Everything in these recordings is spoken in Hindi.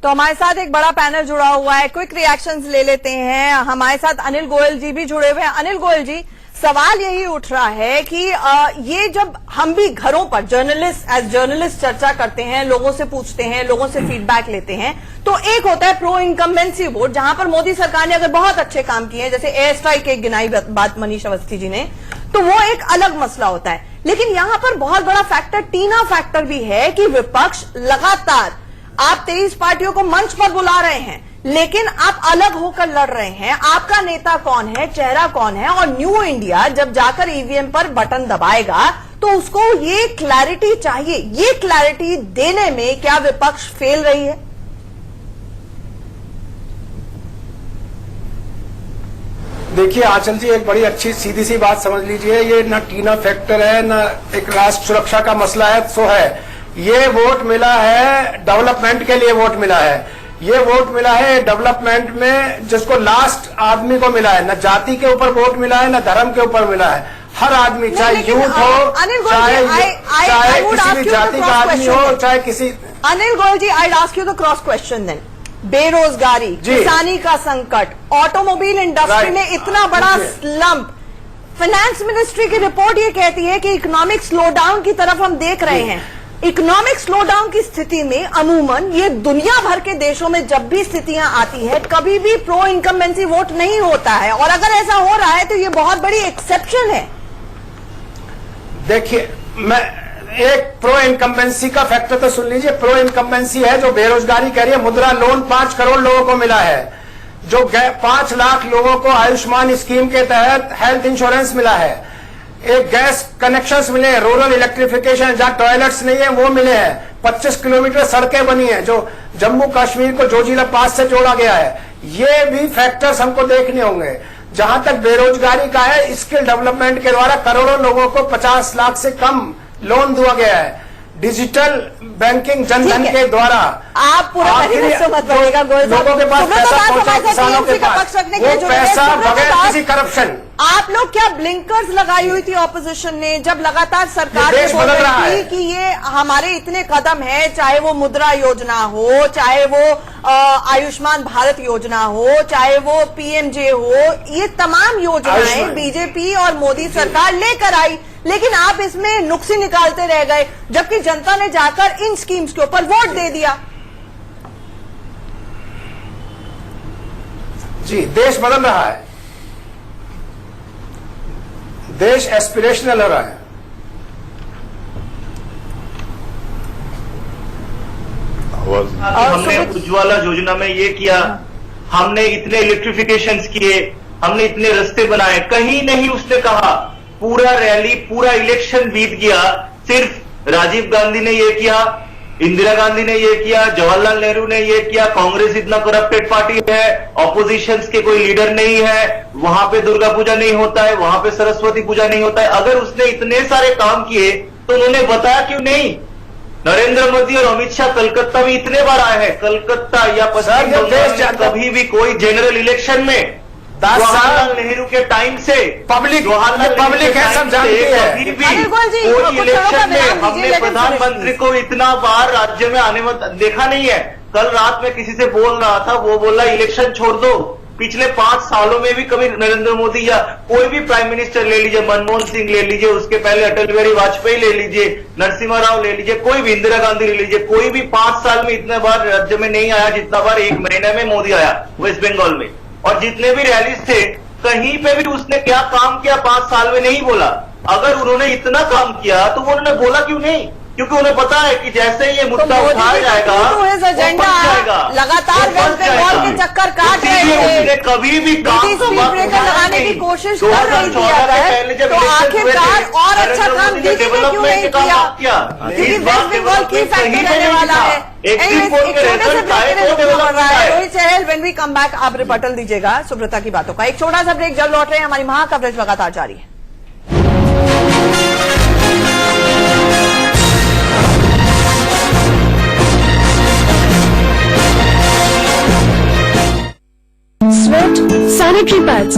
तो हमारे साथ एक बड़ा पैनल जुड़ा हुआ है, क्विक रिएक्शंस ले लेते हैं। हमारे साथ अनिल गोयल जी भी जुड़े हुए हैं। अनिल गोयल जी, सवाल यही उठ रहा है कि ये जब हम भी घरों पर जर्नलिस्ट चर्चा करते हैं, लोगों से पूछते हैं, लोगों से फीडबैक लेते हैं, तो एक होता है प्रो इनकम्बेंसी वोट, जहां पर मोदी सरकार ने अगर बहुत अच्छे काम किए हैं, जैसे एयर स्ट्राइक एक गिनाई बात मनीष अवस्थी जी ने, तो वो एक अलग मसला होता है। लेकिन यहां पर बहुत बड़ा फैक्टर टीना फैक्टर भी है कि विपक्ष लगातार, आप 23 पार्टियों को मंच पर बुला रहे हैं, लेकिन आप अलग होकर लड़ रहे हैं। आपका नेता कौन है, चेहरा कौन है, और न्यू इंडिया जब जाकर ईवीएम पर बटन दबाएगा तो उसको ये क्लैरिटी चाहिए। ये क्लैरिटी देने में क्या विपक्ष फेल रही है? देखिए आंचल जी, एक बड़ी अच्छी सीधी सी बात समझ लीजिए, ये न टीना फैक्टर है न एक राष्ट्र सुरक्षा का मसला है, सो है ये वोट मिला है डेवलपमेंट के लिए, वोट मिला है, ये वोट मिला है डेवलपमेंट में, जिसको लास्ट आदमी को मिला है। न जाति के ऊपर वोट मिला है, न धर्म के ऊपर मिला है। हर आदमी, चाहे यूथ हो, चाहे किसी भी जाति का आदमी हो, चाहे किसी। Anil Goyal ji, I ask you the cross question then. बेरोजगारी, किसानी का संकट, ऑटोमोबाइल इंडस्ट्री में इतना बड़ा स्लम्प, फाइनेंस मिनिस्ट्री की रिपोर्ट ये कहती है कि इकोनॉमिक स्लोडाउन की तरफ हम देख रहे हैं। इकोनॉमिक स्लोडाउन की स्थिति में अमूमन ये दुनिया भर के देशों में जब भी स्थितियां आती है, कभी भी प्रो इनकम्बेंसी वोट नहीं होता है, और अगर ऐसा हो रहा है तो ये बहुत बड़ी एक्सेप्शन है। देखिए, मैं एक प्रो इनकम्बेंसी का फैक्टर तो सुन लीजिए। प्रो इनकम्बेंसी है जो बेरोजगारी कह रही है, मुद्रा लोन 5 करोड़ लोगों को मिला है, जो 5 लाख लोगों को आयुष्मान स्कीम के तहत हेल्थ इंश्योरेंस मिला है, एक गैस कनेक्शंस मिले हैं, रूरल इलेक्ट्रिफिकेशन, जहां टॉयलेट्स नहीं है वो मिले हैं, 25 किलोमीटर सड़कें बनी हैं, जो जम्मू कश्मीर को जोजिला पास से जोड़ा गया है। ये भी फैक्टर्स हमको देखने होंगे। जहां तक बेरोजगारी का है, स्किल डेवलपमेंट के द्वारा करोड़ों लोगों को 50 लाख से कम लोन दिया गया है, डिजिटल बैंकिंग जनधन के द्वारा। आप पूरा मत बनेगा लोगों के पास पैसा पहुंचा, किसानों के पास वो पैसा बगैर किसी करप्शन। आप लोग क्या ब्लिंकर्स लगाई हुई थी ऑपोजिशन ने, जब लगातार सरकार ने बोल रही थी कि ये हमारे इतने कदम है, चाहे वो मुद्रा योजना हो, चाहे वो आयुष्मान भारत योजना हो, चाहे वो पीएमजे हो, ये तमाम योजनाएं बीजेपी और मोदी सरकार लेकर आई, लेकिन आप इसमें नुक्सी निकालते रह गए, जबकि जनता ने जाकर इन स्कीम्स के ऊपर वोट दे दिया। जी, देश बदल रहा है, देश एस्पिरेशनल हो रहा है। हमने उज्ज्वला योजना में ये किया, हमने इतने इलेक्ट्रिफिकेशन किए, हमने इतने रास्ते बनाए, कहीं नहीं उसने कहा। पूरा रैली, पूरा इलेक्शन बीत गया, सिर्फ राजीव गांधी ने ये किया, इंदिरा गांधी ने ये किया, जवाहरलाल नेहरू ने ये किया, कांग्रेस इतना करप्टेड पार्टी है, ऑपोजिशंस के कोई लीडर नहीं है, वहां पे दुर्गा पूजा नहीं होता है, वहां पे सरस्वती पूजा नहीं होता है। अगर उसने इतने सारे काम किए तो उन्होंने बताया क्यों नहीं? नरेंद्र मोदी और अमित शाह कलकत्ता में इतने बार आए हैं, कलकत्ता या पश्चिम बंगाल में कभी भी कोई जनरल इलेक्शन में जवाहरलाल नेहरू के टाइम से पब्लिक है, सब जानती है। कभी भी कोई इलेक्शन में हमने प्रधानमंत्री को इतना बार राज्य में आने में देखा नहीं है। कल रात में किसी से बोल रहा था, वो बोला इलेक्शन छोड़ दो। पिछले 5 सालों में भी कभी नरेंद्र मोदी या कोई भी प्राइम मिनिस्टर ले लीजिए, मनमोहन सिंह ले लीजिए, उसके पहले अटल बिहारी वाजपेयी ले लीजिए, नरसिम्हा राव ले लीजिए, कोई भी, इंदिरा गांधी ले लीजिए, कोई भी 5 साल में इतने बार राज्य में नहीं आया जितना बार 1 महीने में मोदी आया वेस्ट बंगाल में। और जितने भी रैलीज थे, कहीं पे भी उसने क्या काम किया 5 साल में नहीं बोला। अगर उन्होंने इतना काम किया तो उन्होंने बोला क्यों नहीं? क्योंकि उन्हें पता है कि जैसे ये मुद्दा उठाया जाएगा, लगातार वेस्ट बंगाल के चक्कर काट रहे थे, कभी भी लगाने की कोशिश कर रही थी, तो आखिरकार और अच्छा काम दीदी ने क्यों नहीं किया? क्योंकि वेस्ट बंगाल की फैक्ट्री रहने वाला है। रोहित चहल, व्हेन वी कम बैक आप रिबटल दीजिएगा सुब्रता की बातों का। एक छोटा सा ब्रेक, जब लौट रहे हैं हमारी महा कवरेज लगातार जारी है। Sweat, sanitary pads.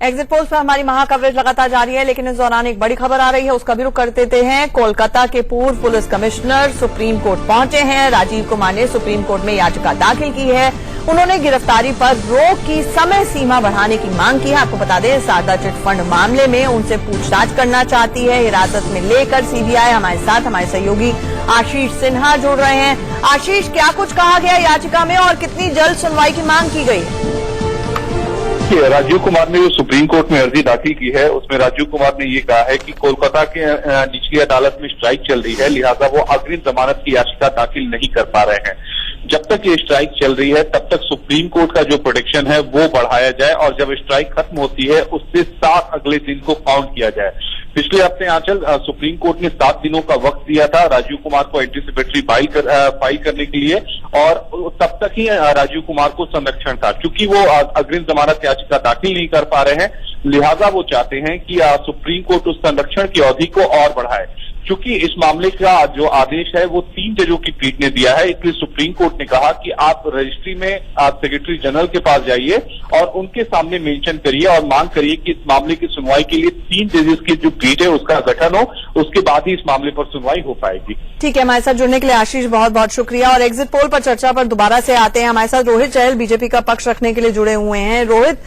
Exit polls पर हमारी महा कवरेज लगातार जारी है, लेकिन इस दौरान एक बड़ी खबर आ रही है, उसका भी रुख कर देते हैं। कोलकाता के पूर्व पुलिस कमिश्नर सुप्रीम कोर्ट पहुंचे हैं। राजीव कुमार ने सुप्रीम कोर्ट में याचिका दाखिल की है। उन्होंने गिरफ्तारी पर रोक की समय सीमा बढ़ाने की मांग की है। आपको बता दें, शारदा चिट फंड मामले में उनसे पूछताछ करना चाहती है। हिरासत में लेकर सीबीआई। हमारे साथ हमारे सहयोगी आशीष सिन्हा जुड़ रहे हैं। आशीष, क्या कुछ कहा गया याचिका में और कितनी जल्द सुनवाई की मांग की गई है? राजीव कुमार ने जो सुप्रीम कोर्ट में अर्जी दाखिल की है, उसमें राजीव कुमार ने ये कहा है कि कोलकाता के निचली अदालत में स्ट्राइक चल रही है, लिहाजा वो अग्रिम जमानत की याचिका दाखिल नहीं कर पा रहे हैं। जब तक ये स्ट्राइक चल रही है तब तक सुप्रीम कोर्ट का जो प्रोटेक्शन है वो बढ़ाया जाए और जब स्ट्राइक खत्म होती है उससे 7 अगले दिन को काउंट किया जाए। पिछले हफ्ते आंचल सुप्रीम कोर्ट ने 7 दिनों का वक्त दिया था राजीव कुमार को एंटीसिपेटरी फाइल करने के लिए, और तब तक ही राजीव कुमार को संरक्षण था। क्योंकि वो अग्रिम जमानत याचिका दाखिल नहीं कर पा रहे हैं, लिहाजा वो चाहते हैं कि सुप्रीम कोर्ट उस संरक्षण की अवधि को और बढ़ाए। क्योंकि इस मामले का जो आदेश है वो 3 जजों की पीठ ने दिया है, इसलिए सुप्रीम कोर्ट ने कहा कि आप रजिस्ट्री में आप सेक्रेटरी जनरल के पास जाइए और उनके सामने मेंशन करिए और मांग करिए कि इस मामले की सुनवाई के लिए 3 जजेस की जो पीठ है उसका गठन हो, उसके बाद ही इस मामले पर सुनवाई हो पाएगी। ठीक है, हमारे साथ जुड़ने के लिए आशीष बहुत बहुत शुक्रिया। और एग्जिट पोल पर चर्चा पर दोबारा से आते हैं। हमारे साथ रोहित चहल बीजेपी का पक्ष रखने के लिए जुड़े हुए हैं। रोहित,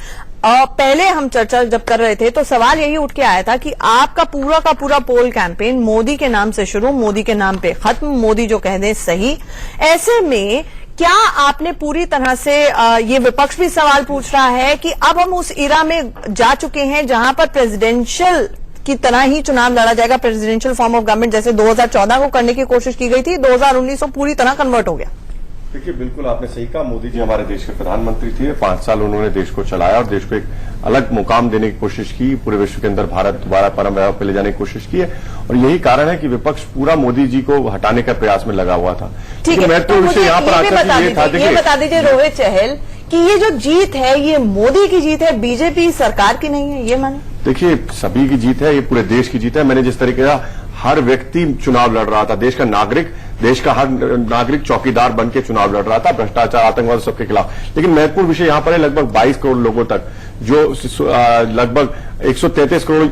पहले हम चर्चा जब कर रहे थे तो सवाल यही उठ के आया था कि आपका पूरा का पूरा पोल कैंपेन मोदी के नाम से शुरू, मोदी के नाम पे खत्म, मोदी जो कह दें सही। ऐसे में क्या आपने पूरी तरह से ये विपक्ष भी सवाल पूछ रहा है कि अब हम उस इरा में जा चुके हैं जहां पर प्रेसिडेंशियल की तरह ही चुनाव लड़ा जाएगा, प्रेसिडेंशियल फॉर्म ऑफ गवर्नमेंट जैसे 2014 को करने की कोशिश की गई थी, 2019 में पूरी तरह कन्वर्ट हो गया। देखिए, बिल्कुल आपने सही कहा। मोदी जी हमारे देश के प्रधानमंत्री थे। 5 साल उन्होंने देश को चलाया और देश को एक अलग मुकाम देने की कोशिश की। पूरे विश्व के अंदर भारत दोबारा परम वैभव पे ले जाने की कोशिश की है और यही कारण है कि विपक्ष पूरा मोदी जी को हटाने का प्रयास में लगा हुआ था। ठीक है, मैं तो विषय यहाँ पर आकर ये बता दीजिए रोहित चहल कि ये जो जीत है ये मोदी की जीत है, बीजेपी सरकार की नहीं है, ये माने? देखिए, सभी की जीत है, ये पूरे देश की जीत है। मैंने जिस तरीके का हर व्यक्ति चुनाव लड़ रहा था, देश का नागरिक, देश का हर नागरिक चौकीदार बन के चुनाव लड़ रहा था भ्रष्टाचार, आतंकवाद सबके खिलाफ। लेकिन महत्वपूर्ण विषय यहाँ पर है लगभग 22 करोड़ लोगों तक, जो लगभग 133 करोड़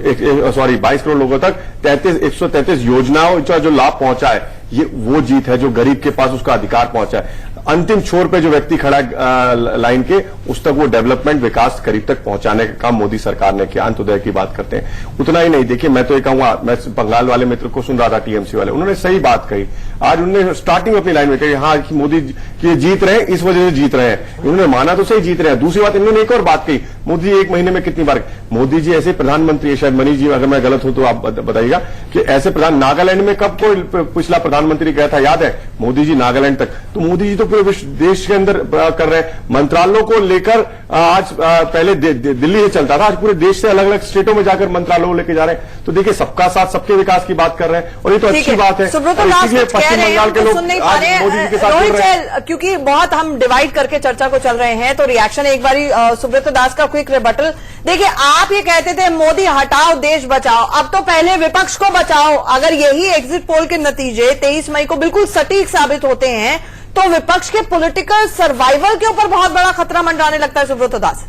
22 करोड़ लोगों तक 133 योजनाओं का जो लाभ पहुंचा है, ये वो जीत है जो गरीब के पास उसका अधिकार पहुंचा है। अंतिम छोर पे जो व्यक्ति खड़ा है लाइन के, उस तक वो डेवलपमेंट विकास करीब तक पहुंचाने का काम मोदी सरकार ने किया। अंत्योदय की बात करते हैं, उतना ही नहीं। देखिए, मैं तो ये कहूंगा, मैं बंगाल वाले मित्र को सुन रहा था, टीएमसी वाले, उन्होंने सही बात कही। आज उन्होंने स्टार्टिंग अपनी लाइन में कही, हाँ कि मोदी की जीत रहे हैं, इस वजह से जीत रहे हैं। इन्होंने माना तो सही जीत रहे हैं। दूसरी बात, इन्होंने एक और बात कही, मोदी जी 1 महीने में कितनी बार, मोदी जी ऐसे प्रधानमंत्री, शायद मनीष जी अगर मैं गलत हूं तो आप बताइएगा, कि ऐसे नागालैंड में कब कोई पिछला प्रधानमंत्री गया था, याद है? मोदी जी नागालैंड तक। तो मोदी जी तो पूरे देश के अंदर कर रहे हैं। मंत्रालयों को लेकर आज पहले दिल्ली से चलता था, आज पूरे देश से अलग अलग स्टेटों में जाकर मंत्रालयों को लेकर जा रहे हैं। तो देखिए, सबका साथ सबके विकास की बात कर रहे हैं और ये तो अच्छी बात है। इसलिए पश्चिम बंगाल के लोग मोदी जी के साथ जुड़ रहे हैं। क्योंकि बहुत हम डिवाइड करके चर्चा को चल रहे हैं, तो रिएक्शन एक बारी सुब्रत दास का क्विक रिबटल। देखिए, आप ये कहते थे मोदी हटाओ देश बचाओ, अब तो पहले विपक्ष को बचाओ। अगर यही एग्जिट पोल के नतीजे 23 मई को बिल्कुल सटीक साबित होते हैं तो विपक्ष के पॉलिटिकल सर्वाइवल के ऊपर बहुत बड़ा खतरा मंडराने लगता है। सुब्रत दास,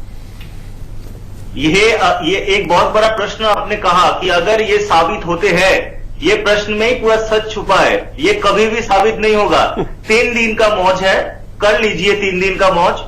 ये एक बहुत बड़ा प्रश्न आपने कहा कि अगर ये साबित होते हैं, ये प्रश्न में ही पूरा सच छुपा है। ये कभी भी साबित नहीं होगा। 3 दिन का मौज है, कर लीजिए 3 दिन का मौज।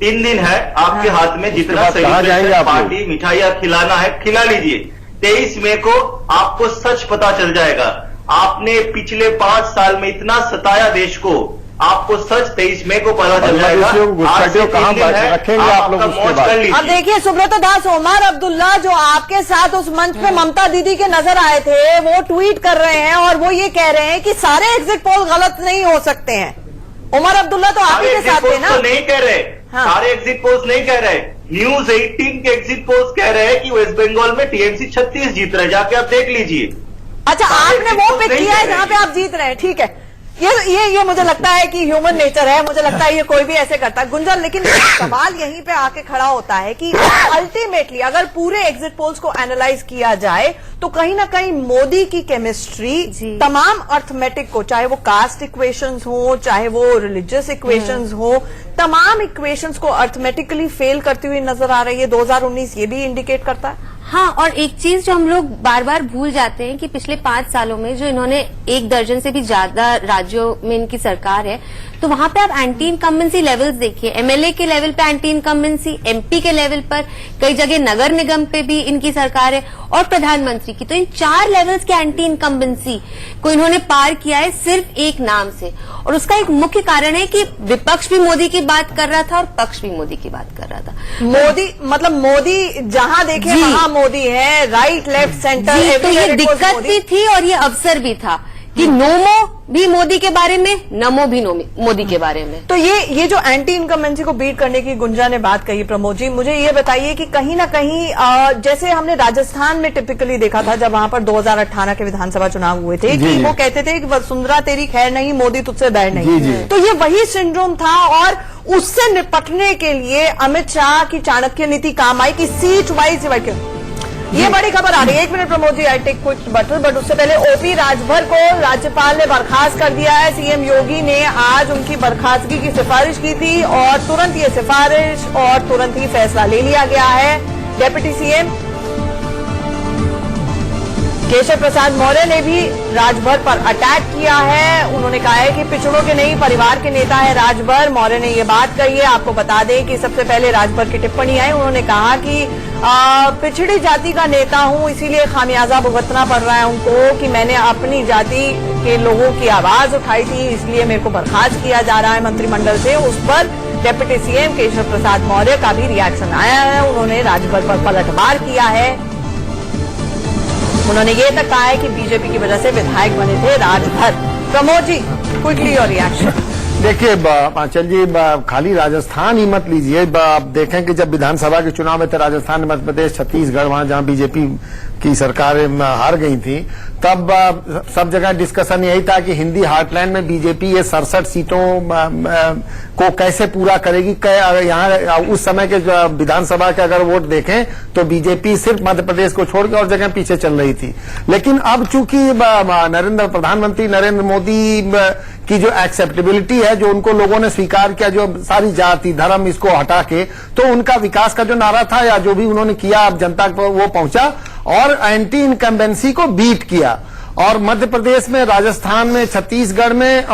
3 दिन है आपके हाथ में, जितना सेलिब्रेशन पार्टी मिठाइयां खिलाना है खिला लीजिए। 23 मई को आपको सच पता चल जाएगा। आपने पिछले 5 साल में इतना सताया देश को, आपको सच 23 मई को पता चल जाएगा। आज से 3 दिन है, आप अपना मौज कर लीजिए। अब देखिए सुब्रत दास, उमर अब्दुल्ला जो आपके साथ उस मंच पे ममता दीदी के नजर आए थे, वो ट्वीट कर रहे हैं और वो ये कह रहे हैं कि सारे एग्जिट पोल गलत नहीं हो सकते हैं। उमर अब्दुल्ला तो आप ही के साथ थे ना? नहीं कह रहे, सारे एग्जिट पोल्स नहीं कह रहे। न्यूज 18 के एग्जिट पोल्स कह रहे हैं कि वेस्ट बंगाल में टीएमसी 36 जीत रहे, जाके आप देख लीजिए। अच्छा, आपने वो पिक किया है जहां पे आप जीत रहे हैं, ठीक है। ये मुझे लगता है कि ह्यूमन नेचर है, मुझे लगता है ये कोई भी ऐसे करता है गुंजन। लेकिन सवाल यहीं पे आके खड़ा होता है कि अल्टीमेटली अगर पूरे एग्जिट पोल्स को एनालाइज किया जाए तो कहीं ना कहीं मोदी की केमिस्ट्री तमाम अर्थमेटिक को, चाहे वो कास्ट इक्वेशंस हो, चाहे वो रिलीजियस इक्वेशंस हो, तमाम इक्वेशंस को अर्थमेटिकली फेल करती हुई नजर आ रही है। 2019 ये भी इंडिकेट करता है। हाँ, और एक चीज जो हम लोग बार बार भूल जाते हैं कि पिछले 5 सालों में जो इन्होंने 1 दर्जन से भी ज्यादा राज्यों में इनकी सरकार है, तो वहां पे आप एंटी इनकम्बेंसी लेवल्स देखिए। एमएलए के लेवल पे एंटी इनकम्बेंसी, एमपी के लेवल पर, कई जगह नगर निगम पे भी इनकी सरकार है, और प्रधानमंत्री की। तो इन 4 लेवल्स के एंटी इनकम्बेंसी को इन्होंने पार किया है सिर्फ एक नाम से। और उसका एक मुख्य कारण है कि विपक्ष भी मोदी की बात कर रहा था और पक्ष भी मोदी की बात कर रहा था। मोदी जहां देखे वहां मोदी है, राइट लेफ्ट सेंटर। तो ये दिक्कत भी थी और ये अवसर भी था कि नोमो भी मोदी के बारे में, नमो भी मोदी के बारे में। तो ये जो एंटी इनकम्बेंसी को बीट करने की गुंजा ने बात कही, प्रमोद जी मुझे ये बताइए कि कहीं ना कहीं जैसे हमने राजस्थान में टिपिकली देखा था जब वहां पर 2018 के विधानसभा चुनाव हुए थे कि वो कहते थे कि वसुंधरा तेरी खैर नहीं, मोदी तुझसे बैर नहीं। तो ये वही सिंड्रोम था और उससे निपटने के लिए अमित शाह की चाणक्य नीति काम आई कि सीट वाइज ये बड़ी खबर आ रही है। 1 minute Pramod ji, I take quick battle, but उससे पहले ओपी राजभर को राज्यपाल ने बर्खास्त कर दिया है। सीएम योगी ने आज उनकी बर्खास्तगी की सिफारिश की थी और तुरंत ये सिफारिश और तुरंत ही फैसला ले लिया गया है। डेप्यूटी सीएम केशव प्रसाद मौर्य ने भी राजभर पर अटैक किया है। उन्होंने कहा है कि पिछड़ों के नहीं परिवार के नेता है राजभर। मौर्य ने ये बात कही है। आपको बता दें कि सबसे पहले राजभर की टिप्पणी आई, उन्होंने कहा कि पिछड़ी जाति का नेता हूं, इसीलिए खामियाजा भुगतना पड़ रहा है उनको कि मैंने अपनी जाति के लोगों की आवाज उठाई थी, इसलिए मेरे को बर्खास्त किया जा रहा है मंत्रिमंडल से। उस पर डिप्टी सीएम केशव प्रसाद मौर्य का भी रिएक्शन आया है। उन्होंने राजभर पर पलटवार किया है। उन्होंने ये तक कहा है कि बीजेपी की वजह से विधायक बने थे Rajbhar. Pramod ji, quickly your reaction. देखिए आंचल जी, खाली राजस्थान ही मत लीजिए। आप देखें कि जब विधानसभा के चुनाव में थे राजस्थान, मध्य प्रदेश, छत्तीसगढ़, वहां जहां बीजेपी की सरकारें हार गई थी, तब सब जगह डिस्कशन यही था कि हिंदी हार्टलैंड में बीजेपी ये 67 सीटों को कैसे पूरा करेगी। यहाँ उस समय के विधानसभा के अगर वोट देखें तो बीजेपी सिर्फ मध्य प्रदेश को छोड़ के और जगह पीछे चल रही थी। लेकिन अब चूंकि प्रधानमंत्री नरेंद्र मोदी की जो एक्सेप्टेबिलिटी है, जो उनको लोगों ने स्वीकार किया, जो सारी जाति धर्म इसको हटा के, तो उनका विकास का जो नारा था या जो भी उन्होंने किया अब जनता को वो पहुंचा और एंटी इनकम्बेंसी को बीट किया। और मध्य प्रदेश में, राजस्थान में, छत्तीसगढ़ में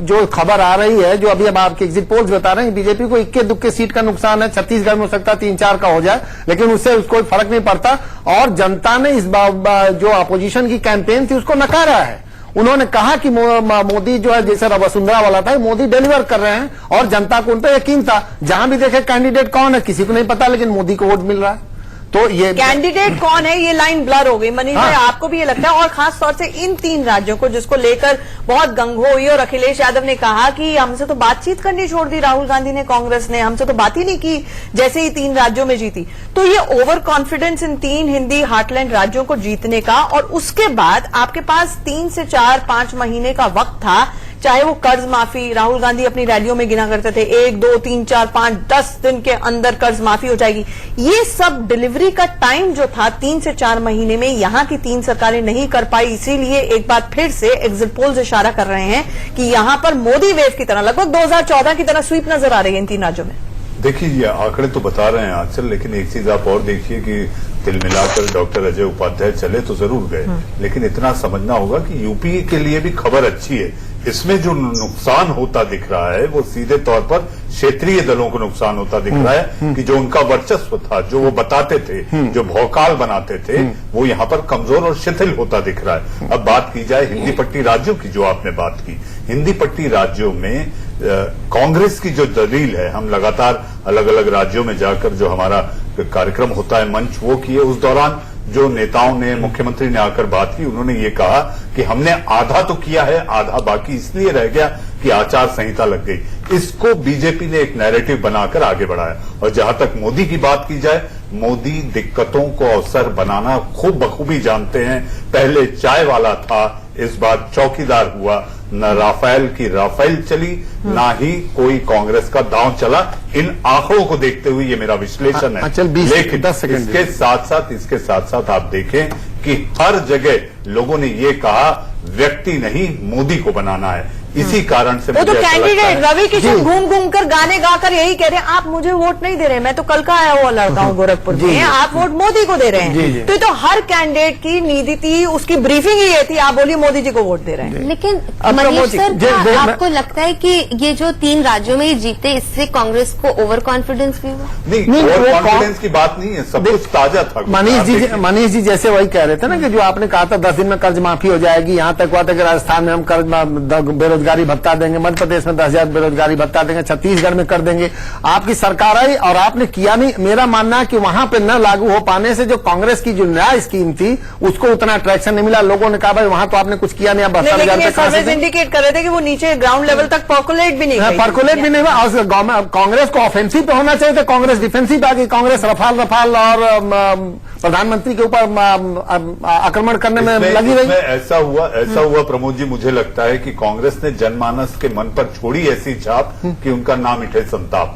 जो खबर आ रही है, जो अभी अब आपके एग्जिट पोल्स बता रहे हैं, बीजेपी को इक्के दुक्के सीट का नुकसान है। छत्तीसगढ़ में हो सकता है 3-4 का हो जाए, लेकिन उससे कोई फर्क नहीं पड़ता। और जनता ने इस जो अपोजिशन की कैंपेन थी उसको नकारा है। उन्होंने कहा कि मोदी जो है जैसे वसुंधरा वाला था, मोदी डिलीवर कर रहे हैं और जनता को उन पर यकीन था। जहां भी देखे कैंडिडेट कौन है किसी को नहीं पता, लेकिन मोदी को वोट मिल रहा है। तो ये कैंडिडेट कौन है ये लाइन ब्लर हो गई। मनीष भाई, आपको भी ये लगता है? और खास तौर से इन 3 राज्यों को जिसको लेकर बहुत गंगो हुई और अखिलेश यादव ने कहा कि हमसे तो बातचीत करनी छोड़ दी राहुल गांधी ने, कांग्रेस ने हमसे तो बात ही नहीं की जैसे ही 3 राज्यों में जीती। तो ये over confidence in 3 Hindi heartland राज्यों को जीतने का, और उसके बाद आपके पास 3 से 4-5 महीने का वक्त था, चाहे वो कर्ज माफी, राहुल गांधी अपनी रैलियों में गिना करते थे 1, 2, 3, 4, 5, 10 दिन के अंदर कर्ज माफी हो जाएगी। ये सब डिलीवरी का टाइम जो था 3 से 4 महीने में, यहां की 3 सरकारें नहीं कर पाई। इसीलिए एक बार फिर से एग्जिट पोल्स इशारा कर रहे हैं कि यहां पर मोदी वेव की तरह, लगभग 2014 की तरह स्वीप नजर आ रही है इन 3 राज्यों में। देखिए, ये आंकड़े तो बता रहे हैं आंचल, लेकिन एक चीज आप और देखिए कि तिल मिलाकर डॉक्टर अजय उपाध्याय चले तो जरूर गए, लेकिन इतना समझना होगा कि यूपी के लिए भी खबर अच्छी है। इसमें जो नुकसान होता दिख रहा है वो सीधे तौर पर क्षेत्रीय दलों को नुकसान होता दिख रहा है कि जो उनका वर्चस्व था, जो वो बताते थे, जो भौकाल बनाते थे, वो यहाँ पर कमजोर और शिथिल होता दिख रहा है। अब बात की जाए हिंदी पट्टी राज्यों की, जो आपने बात की, हिंदी पट्टी राज्यों में कांग्रेस की जो दलील है, हम लगातार अलग अलग राज्यों में जाकर जो हमारा कार्यक्रम होता है मंच, वो किए। उस दौरान जो नेताओं ने, मुख्यमंत्री ने आकर बात की, उन्होंने ये कहा कि हमने आधा तो किया है, आधा बाकी इसलिए रह गया कि आचार संहिता लग गई। इसको बीजेपी ने एक नैरेटिव बनाकर आगे बढ़ाया। और जहां तक मोदी की बात की जाए, मोदी दिक्कतों को अवसर बनाना खूब बखूबी जानते हैं। पहले चाय वाला था, इस बार चौकीदार हुआ। न राफेल की राफेल चली, ना ही कोई कांग्रेस का दांव चला। इन आंकड़ों को देखते हुए ये मेरा विश्लेषण है। लेकिन 10 सेकंड इसके साथ साथ आप देखें कि हर जगह लोगों ने ये कहा व्यक्ति नहीं मोदी को बनाना है। इसी कारण से वो तो मुझे ऐसा लगता कैंडिडेट है- रवि किशन घूम घूम कर गाने गाकर यही कह रहे हैं, आप मुझे वोट नहीं दे रहे, मैं तो कल का आया हुआ लड़का हूँ गोरखपुर में, आप वोट मोदी को दे रहे हैं। तो ये तो हर कैंडिडेट की नीति थी, उसकी ब्रीफिंग ही ये थी, आप बोलिए मोदी जी को वोट दे रहे हैं। लेकिन अब मनीष प्रमोद जी, सर, जे- क्या मैं- आपको लगता है कि ये जो 3 राज्यों में ये जीते, इससे कांग्रेस को ओवर कॉन्फिडेंस भी हुआ? नहीं, वो ओवर कॉन्फिडेंस की बात नहीं है, सब कुछ ताजा था। मनीष जी जैसे वही कह रहे थे ना कि जो आपने कहा था 10 दिन में कर्ज माफी हो जाएगी, यहाँ तक हुआ था कि राजस्थान में हम कर्ज बेरोजगारी भत्ता देंगे, मध्य प्रदेश में 10,000 बेरोजगारी भत्ता देंगे, छत्तीसगढ़ में कर देंगे। आपकी सरकार आई और आपने किया नहीं। मेरा मानना है कि वहां पे न लागू हो पाने से जो कांग्रेस की जो नया स्कीम थी उसको उतना अट्रैक्शन नहीं मिला। लोगों ने कहा भाई वहां तो आपने कुछ किया नहीं, अब नहीं, लेकिन ये सर्वेज इंडिकेट कर रहे थे कि वो नीचे ग्राउंड लेवल तक पर्कुलेट भी नहीं हुई। पर्कुलेट भी नहीं हुआ। और कांग्रेस को ऑफेंसिव पे होना चाहिए था, कांग्रेस डिफेंसिव पे आ गई। कांग्रेस रफाल और प्रधानमंत्री के ऊपर आक्रमण करने में लगी रही। ऐसा हुआ प्रमोद जी, मुझे लगता है कि कांग्रेस ने जनमानस के मन पर छोड़ी ऐसी छाप कि उनका नाम मिटे संताप।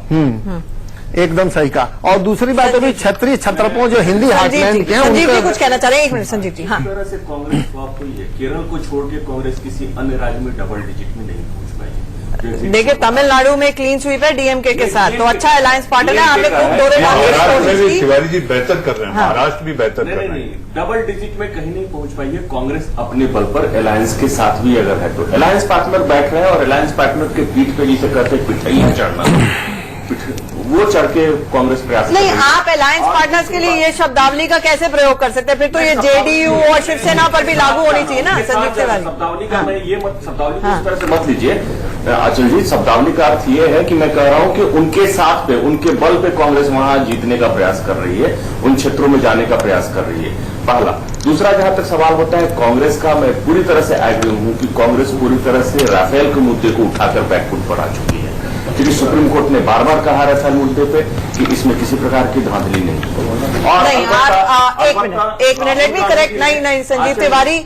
एकदम सही कहा। और दूसरी बात अभी क्षत्रिय छत्रपों जो हिंदी हार्टलैंड के हैं संजीव जी उनका- कुछ कहना चाह रहे हैं, 1 मिनट संजीव जी। हाँ, इस तरह से कांग्रेस फ्लॉप हुई है। केरल को छोड़ के कांग्रेस किसी अन्य राज्य में डबल डिजिट में नहीं पहुंच पाई। देखिए तमिलनाडु में क्लीन स्वीप है डीएमके के साथ, तो अच्छा अलायंस पार्टनर है, हमने खूब दौरे डालने की महाराष्ट्र में कोशिश भी की। शिवाजी जी बेहतर कर रहे हैं, महाराष्ट्र भी बेहतर कर नहीं रहे नहीं, हैं। डबल डिजिट में कहीं नहीं पहुंच पाई है कांग्रेस अपने बल पर। अलायंस के साथ भी अगर है तो अलायंस पार्टनर बैठ रहे हैं और अलायंस पार्टनर के पीठ पे जिसे कहते हैं पिठाइयां चढ़ना, वो चढ़ के कांग्रेस प्रयास नहीं, आप अलायंस पार्टनर्स के लिए ये शब्दावली का कैसे प्रयोग कर सकते हैं? फिर तो ये जेडीयू और शिवसेना पर भी लागू होनी चाहिए ना, संजीव तिवारी। शब्दावली का मैं ये शब्दावली को हाँ। इस तरह से मत लीजिए अचल जी। शब्दावली का अर्थ ये है कि मैं कह रहा हूं कि उनके साथ पे, उनके बल पे कांग्रेस वहां जीतने का प्रयास कर रही है, उन क्षेत्रों में जाने का प्रयास कर रही है, पहला। दूसरा, जहां तक सवाल होता है कांग्रेस का, मैं पूरी तरह से एग्री हूं कि कांग्रेस पूरी तरह से राफेल के मुद्दे को उठाकर बैकफुट पर आ चुकी है, क्योंकि सुप्रीम कोर्ट ने बार बार कहा राफेल मुद्दे पे कि इसमें किसी प्रकार की धांधली नहीं। और नहीं, आप एक मिनट लेट मी करेक्ट। नहीं Sanjeev Tiwari,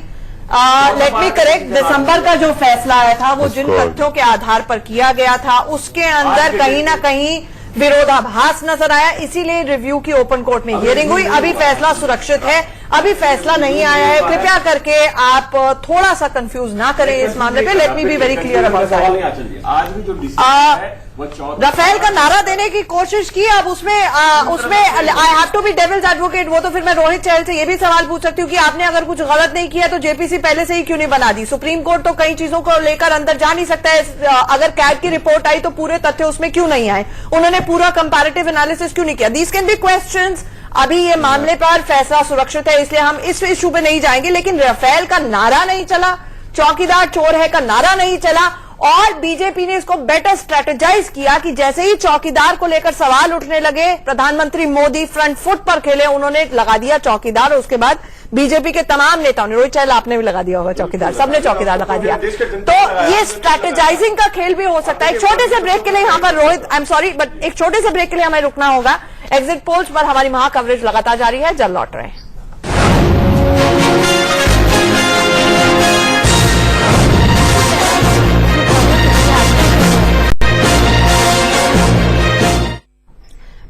let me correct. दिसंबर का जो फैसला आया था वो जिन तथ्यों के आधार पर किया गया था उसके अंदर कहीं ना कहीं विरोधाभास नजर आया, इसीलिए रिव्यू की ओपन कोर्ट में हियरिंग हुई। अभी फैसला सुरक्षित है, अभी फैसला नहीं आया है। कृपया करके आप थोड़ा सा कंफ्यूज ना करें इस मामले पे। Let me be very clear about सवाल नहीं आचल जी, आज भी जो डिसीजन है वो 14 राफेल का नारा देने की कोशिश की। अब उसमें I have to be devil's advocate, वो तो फिर मैं रोहित चहल से ये भी सवाल पूछ सकती हूँ कि आपने अगर कुछ गलत नहीं किया तो जेपीसी पहले से ही क्यों नहीं बना दी? सुप्रीम कोर्ट तो कई चीजों को लेकर अंदर जा नहीं सकता है। अगर कैग की रिपोर्ट आई तो पूरे तथ्य उसमें क्यों नहीं आए? उन्होंने पूरा कंपैरेटिव एनालिसिस क्यों नहीं किया? These can be questions. अभी ये मामले पर फैसला सुरक्षित है, इसलिए हम इस इशू पे नहीं जाएंगे। लेकिन राफेल का नारा नहीं चला, चौकीदार चोर है का नारा नहीं चला, और बीजेपी ने इसको बेटर स्ट्रेटेजाइज किया कि जैसे ही चौकीदार को लेकर सवाल उठने लगे, प्रधानमंत्री मोदी फ्रंट फुट पर खेले, उन्होंने लगा दिया चौकीदार। और उसके बाद बीजेपी के तमाम नेताओं ने, रोहित चहल आपने भी लगा दिया होगा चौकीदार, सबने चौकीदार लगा दिया। तो ये स्ट्रेटेजाइजिंग का खेल भी हो सकता है। एक छोटे से ब्रेक के लिए यहाँ पर Rohit, I am sorry but एक छोटे से ब्रेक के लिए हमें रुकना होगा। एग्जिट पोल्स पर हमारी महा कवरेज लगातार जारी है, जल्द लौट रहे हैं।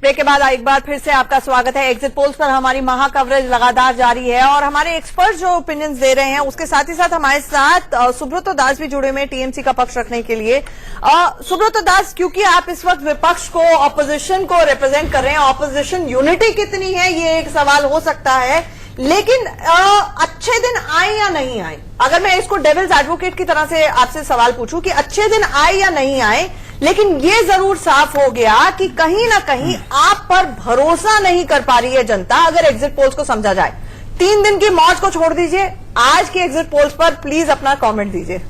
ब्रेक के बाद एक बार फिर से आपका स्वागत है। एग्जिट पोल्स पर हमारी महा कवरेज लगातार जारी है और हमारे एक्सपर्ट जो ओपिनियंस दे रहे हैं उसके साथ ही साथ हमारे साथ सुब्रतो दास भी जुड़े हुए हैं टीएमसी का पक्ष रखने के लिए। सुब्रतो दास, क्योंकि आप इस वक्त विपक्ष को, ऑपोजिशन को रिप्रेजेंट कर रहे हैं, ऑपोजिशन यूनिटी कितनी है ये एक सवाल हो सकता है, लेकिन अच्छे दिन आए या नहीं आए? अगर मैं इसको डेविल्स एडवोकेट की तरह से आपसे सवाल पूछूं कि अच्छे दिन आए या नहीं आए, लेकिन ये जरूर साफ हो गया कि कहीं ना कहीं आप पर भरोसा नहीं कर पा रही है जनता, अगर एग्जिट पोल्स को समझा जाए। 3 दिन की मौज को छोड़ दीजिए, आज के एग्जिट पोल्स पर प्लीज अपना कमेंट दीजिए।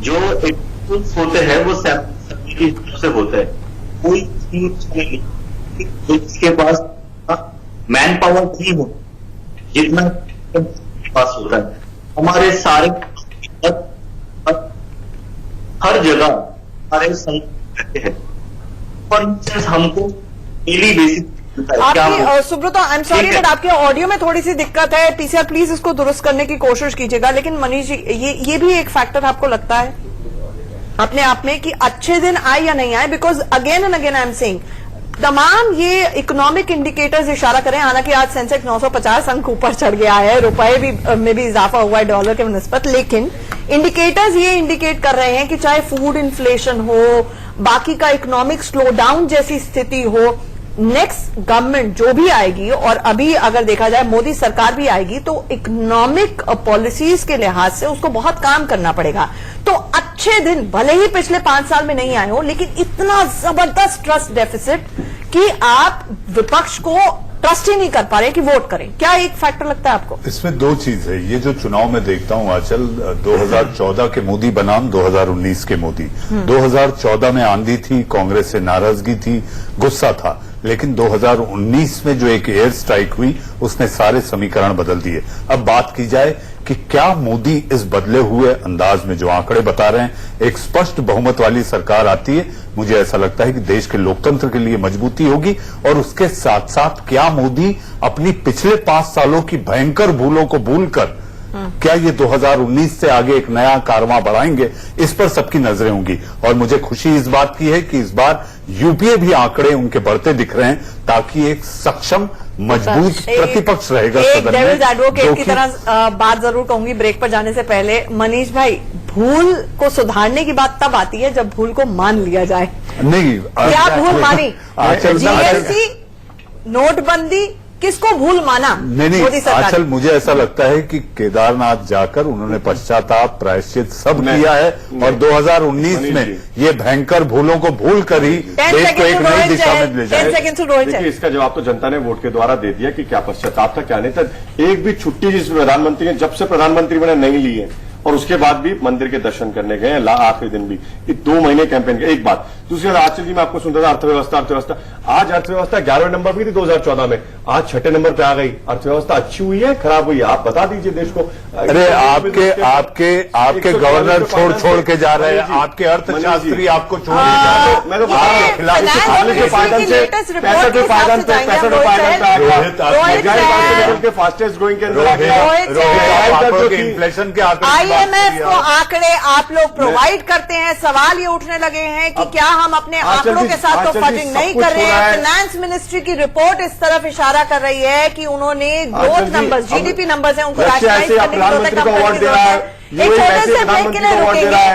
जो एग्जिट होते हैं वो सैंपल की हिसाब से होते हैं, कोई इसके पास मैन पावर नहीं हो जितना पास होता है। हमारे सारे हर जगह हमारे संघ रहते हैं, फॉर इंस्टेंस हमको डेली बेसिस आपकी सुब्रतो, आई एम सॉरी ठीक है। बट आपके ऑडियो में थोड़ी सी दिक्कत है। पीसीआर प्लीज इसको दुरुस्त करने की कोशिश कीजिएगा। लेकिन मनीष जी, ये भी एक फैक्टर आपको लगता है अपने आप में कि अच्छे दिन आए या नहीं आए? Because again and again I am saying तमाम ये इकोनॉमिक इंडिकेटर्स इशारा करें, हालांकि आज सेंसेक्स 950 अंक ऊपर चढ़ गया है, रुपए भी में भी इजाफा हुआ है डॉलर के निस्बत, लेकिन इंडिकेटर्स ये इंडिकेट कर रहे हैं कि चाहे फूड इन्फ्लेशन हो, बाकी का इकोनॉमिक स्लो डाउन जैसी स्थिति हो, नेक्स्ट गवर्नमेंट जो भी आएगी, और अभी अगर देखा जाए मोदी सरकार भी आएगी, तो इकोनॉमिक पॉलिसीज के लिहाज से उसको बहुत काम करना पड़ेगा। तो अच्छे दिन भले ही पिछले 5 साल में नहीं आए हो, लेकिन इतना जबरदस्त ट्रस्ट डेफिसिट कि आप विपक्ष को ट्रस्ट ही नहीं कर पा रहे कि वोट करें, क्या एक फैक्टर लगता है आपको? इसमें दो चीज है। ये जो चुनाव में देखता हूं आंचल, 2014 के मोदी बनाम 2019 के मोदी। 2014 में आंधी थी, कांग्रेस से नाराजगी थी, गुस्सा था, लेकिन 2019 में जो एक एयर स्ट्राइक हुई उसने सारे समीकरण बदल दिए। अब बात की जाए कि क्या मोदी इस बदले हुए अंदाज में जो आंकड़े बता रहे हैं, एक स्पष्ट बहुमत वाली सरकार आती है, मुझे ऐसा लगता है कि देश के लोकतंत्र के लिए मजबूती होगी। और उसके साथ साथ क्या मोदी अपनी पिछले 5 सालों की भयंकर भूलों को भूलकर क्या ये 2019 से आगे एक नया कारवां बढ़ाएंगे, इस पर सबकी नजरें होंगी। और मुझे खुशी इस बात की है कि इस बार यूपीए भी आंकड़े उनके बढ़ते दिख रहे हैं, ताकि एक सक्षम मजबूत प्रतिपक्ष रहेगा सदन में। डेविल्स एडवोकेट की तरह बात जरूर कहूंगी ब्रेक पर जाने से पहले। मनीष भाई, भूल को सुधारने की बात तब आती है जब भूल को मान लिया जाए। नहीं, क्या भूल मानी? जीएसटी, नोटबंदी, किसको भूल माना? नहीं, मोदी सरकार। आंचल, मुझे ऐसा लगता है कि केदारनाथ जाकर उन्होंने पश्चाताप, प्रायश्चित सब किया है, और 2019 में ये भयंकर भूलों को भूल कर ही देश को एक नई दिशा में ले जाए। 10 सेकंड से रोहित देखिए, इसका जवाब तो जनता ने वोट के द्वारा दे दिया कि क्या पश्चाताप था क्या नहीं था। एक भी छुट्टी जिस प्रधानमंत्री ने जब से प्रधानमंत्री बने नहीं ली है, और उसके बाद भी मंदिर के दर्शन करने गए आखिरी दिन भी, ये 2 महीने कैंपेन के। एक बात। दूसरी बात, आजकल जी मैं आपको सुनता था अर्थव्यवस्था, आज अर्थव्यवस्था 11वें नंबर पर थी 2014 में, आज 6ठे नंबर पे आ गई। अर्थव्यवस्था अच्छी हुई है खराब हुई है, आप बता दीजिए देश को। अरे आपके गवर्नर छोड़ के जा रहे हैं, आपके अर्थशास्त्री आपको छोड़ के जा रहे हैं। मैं तो आपके खिलाफ के फास्टेस्ट ग्रोइंग के इन्फ्लेशन के IMF को आंकड़े आप लोग प्रोवाइड करते हैं। सवाल ये उठने लगे हैं कि क्या हम अपने आंकड़ों के साथ तो फजिंग नहीं कर रहे हैं? फाइनेंस मिनिस्ट्री की रिपोर्ट इस तरफ इशारा कर रही है कि उन्होंने ग्रोथ नंबर्स, जीडीपी नंबर्स हैं, उनको रैशनलाइज करने की जरूरत है। एक छोटे से ब्रेक के लिए रुकेंगे।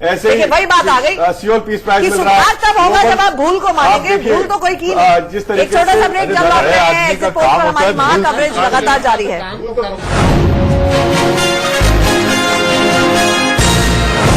ऐसे ही वही बात आ गई सियोल पीस प्राइज कि मिल रहा है। सुधार तब होगा जब आप भूल को मानेंगे। भूल तो कोई की नहीं। जिस तरीके एक छोटा सा से ब्रेक, जब आप रहे हैं, एक्सेप्ट पर हमारी मां कवरेज लगातार जारी है।